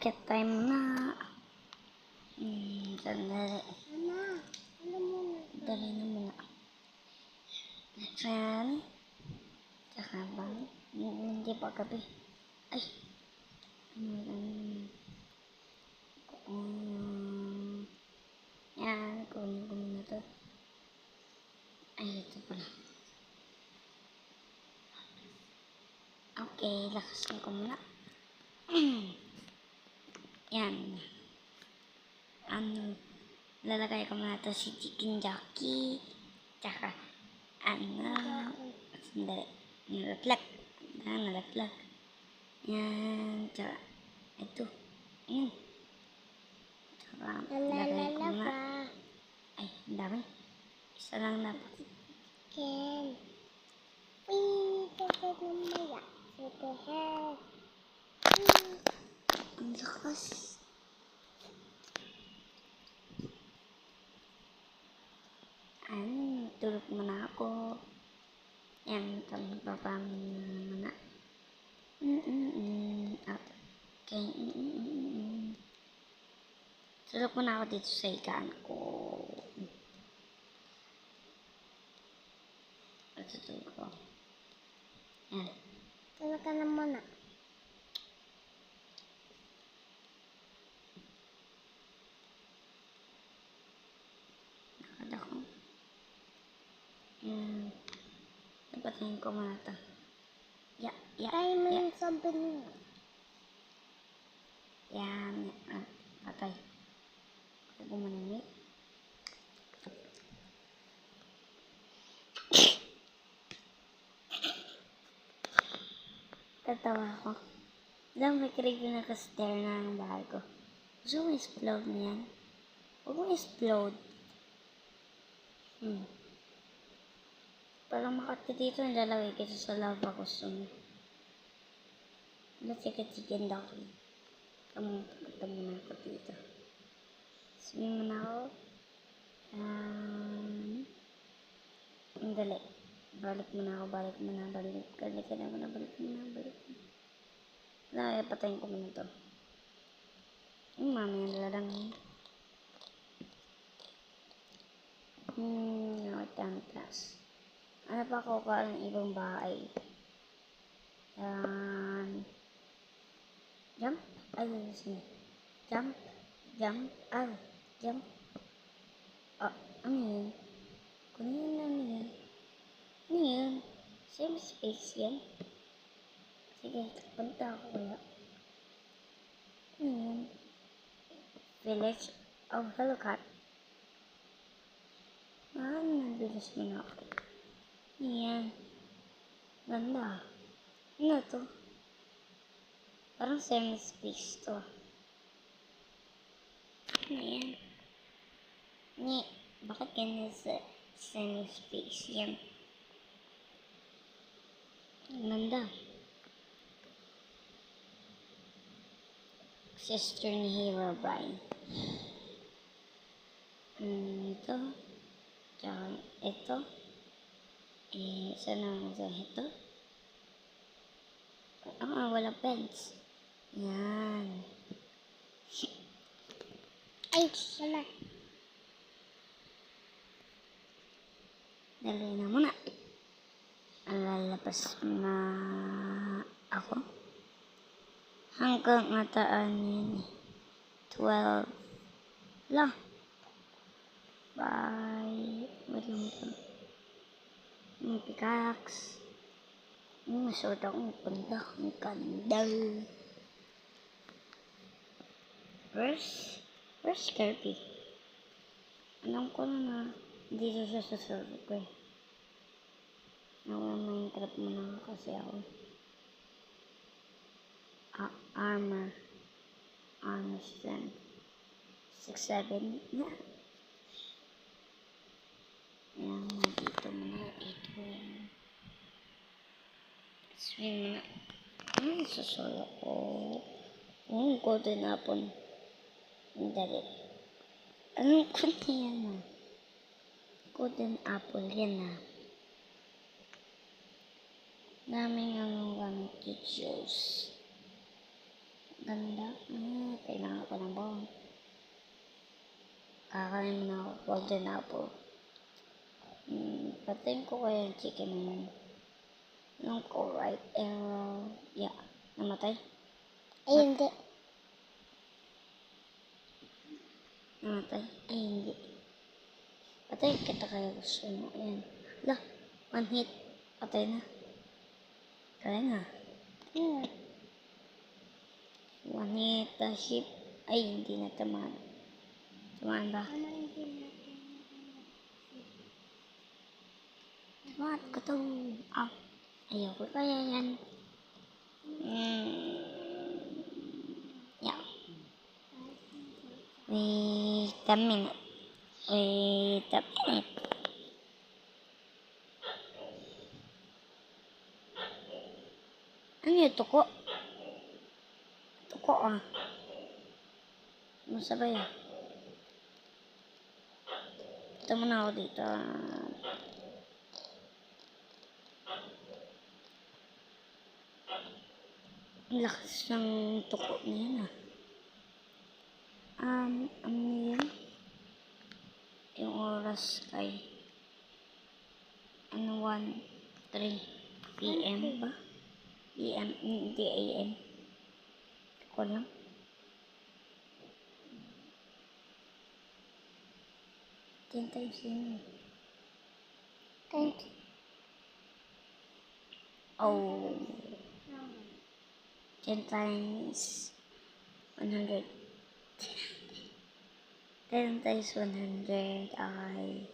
Akit time na. Sandali. Dali na muna. Yan. Tsaka bang. Hindi pa gabi. Ay. Yan. Kunin ko muna to. Ay, ito pala. Okay, lakasan ko muna. Yan. Lalagay ko muna to si chicken jockey. Tsaka, sandali. Nalaglag. Yan. Tsaka, ito. Yan. Tsaka, lagay ko muna. Ay, ang dami. Isa lang na. Ken. Wee, dapat namaya. Ito hair. Ang lakas. Tulog muna ako. Yan, magpapamin muna. Okay. Tulog muna ako dito sa higaan ko. Tutulog ko. Yan. Tulog ka na muna. Nakad ako. Napatayin ko muna ito. Tayo mo yung sabi niyo. Yan. Patay. Kaya ko manimik. Tatawa ako. Lang may creepy na ka-stare na ng bahay ko. Gusto mo explode na yan? Huwag mo explode. Parang makati dito, nilalagay kita sa lava gusto mo. Let's take a chicken ducky. Punta muna ako dito. Swim muna ako. Dali. Balik muna ako, balik. Balik ka na muna. Patayin ko muna to. Mamaya nalang. Taas. Ano pa ako ng ibang bahay? Yan. Jump. Ay, jump. Jump. Ano yun? Kunin lang yan. Ano yun? Same space yan. Sige, punta ako kaya. Ano yun? Village of Hello Cat. Nabilis mo na ako. Yan. Ganda. Ano to? Parang semi-space to. Yan. Bakit ganyan sa semi-space? Yan. Ganda. Sister ni Herobrine. Ito. Tsaka ito. Sana sa ito. Wala pens. Yan. Ay, sana. Dali na muna. Lalabas na ako. Hanggang ataan yun. 12 lang. Bye. Wait lang ito. Yung pickaxe. Masod akong punta. Ang ganda. Where's Kirby? Alam ko na dito siya sa server ko eh. Minecraft mo na kasi ako. Armor strength 6-7. Yan, dito muna. Ito. Swim muna. Susolo ko. Golden apple. Dali. Anong kunti yan Golden apple yan Daming gamit juice. Ganda. ako ng bone. Kakain mo na ako golden apple. Patayin ko kaya yung chicken na yun. Yung right arrow. Yeah. Namatay? Ay, hindi. Namatay? Ay, hindi. Patay kita kaya gusto mo. Ayan. Lah, one hit. Patay na. Kaya nga. Hmm. One hit the ship. Ay, hindi na tamaan. Tamaan ba? Ano hindi natin? Tamaan ko to. Ah, ayoko kaya yan. Yeah. Wait a minute. Wait a minute. Ano yung tuko? Tuko ah. Masabay ah. Ito muna ako dito. Ang lakas ng tuko niya na. Ano yun? Yung oras ay 1:03 PM ba? PM, hindi AM. Ako lang. Ten times yun. Thank you. Oh. 10 times 100. 10 times 100 ay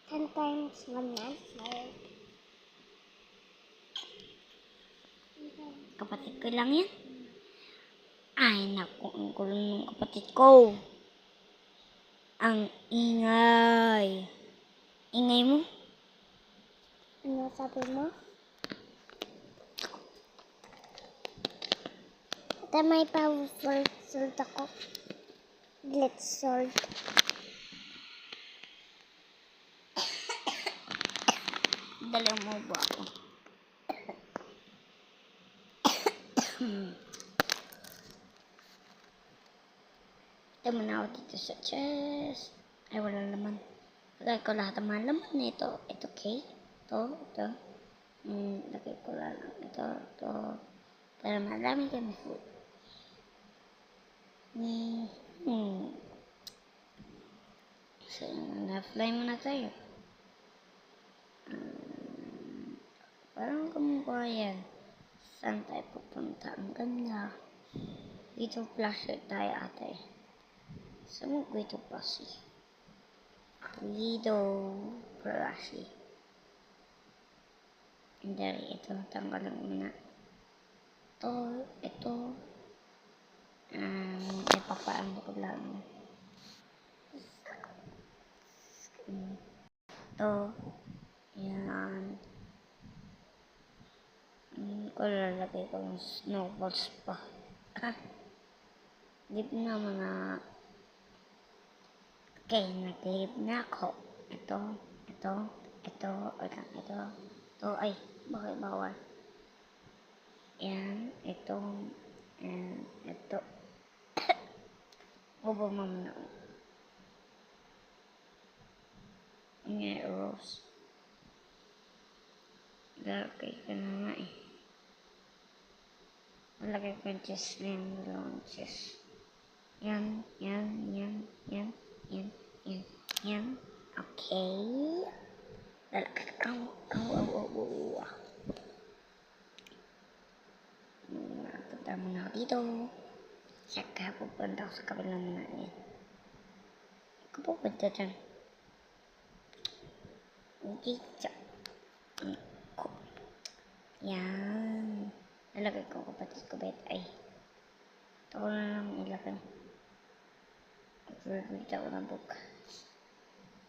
10 times 1 yan. kapatid ko lang yan. Ay, naku, ang gulo ng kapatid ko. Ang ingay. Ingay mo? Ano sabi mo? Ito may powerful sword ako. Glitch sword. Dala mo ba ako? Ito muna ako dito sa chest. Ay, wala laman. Lagay ko lahat ng mga laman nito. Ito cake. Ito. Lagay ko lang. Ito. Para marami kami food. So, na-fly muna tayo. Parang kumukha yan. Saan tayo pupunta? Ang ganda. Dito flashlight tayo ate. Saan mo dito pasi? Dito flashy. Dari ito. Tanggalin muna. Ito. Ipapaano ko lang. Ito. Yan. Ko lalagay ko ng snowballs pa. Leave na mga. Okay, nag-leave na ako. Ito. Ay, bakit bawal? Yan, ito. Ubo mo muna. Nga, rose. Lalagay ko na nga eh. Lalagay ko yung chest na yung dalawang chest. Yan. Okay. Lalagay ko. Punta muna ako dito. Saka pupunta ako sa kabilang muna yan. Ako pupunta dyan. Dito. Yan. Nalagay ko kapatid ko bet. Ay. Ito ko na lang ilagay. Mag-read ako ng book.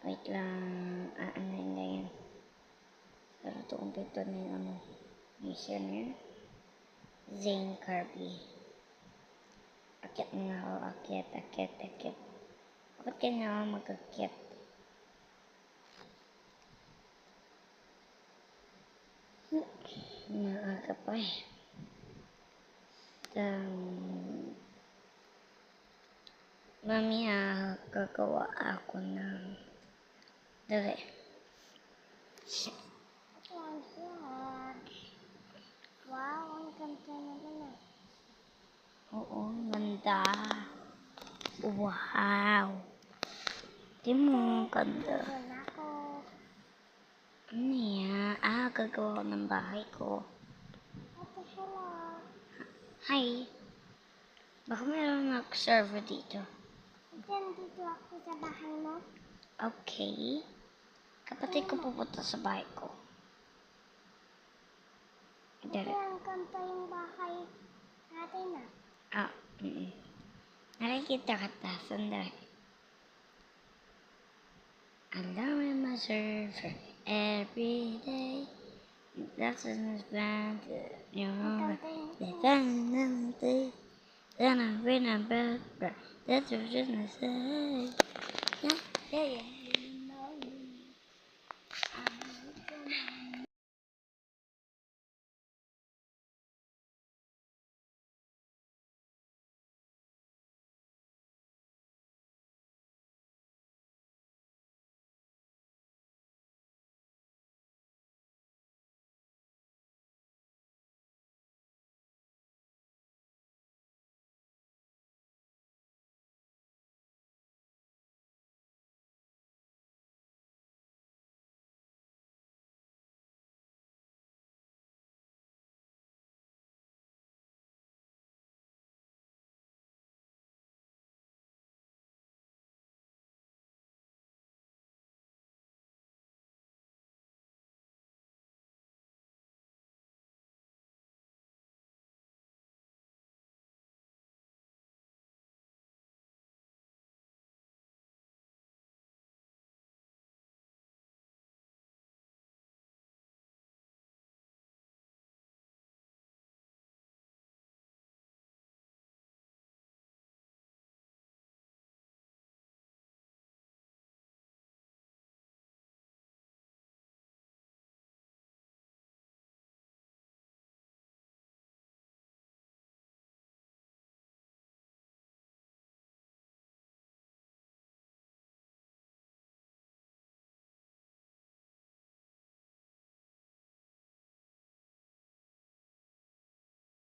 Wait lang. Ano yan. Pero ito computer na yung ano. Mission yan. Zane Kirby. Akyat na ako. Akyat. Bakit kanya ako mag-akyat? Maaga pa eh. Mamaya gagawa ako ng dali. Yan siya. Wow, ang ganda naman ah. Oo, ganda. Wow. Di mo, ganda. Yan ako. Ano yan? Gagawa ko ng bahay ko. Ate, hello. Hi. Baka meron mag-server dito. Diyan dito ako sa bahay mo. Okay. Kapatid ko pupunta sa bahay ko. Ate, Dali. ang ganda yung bahay natin ah. Nakikita ka ta. Sandali. Allow in my server every day. That's in this band. You know, they found empty. Then I win a bed. That's what I say. Yeah, yeah, yeah.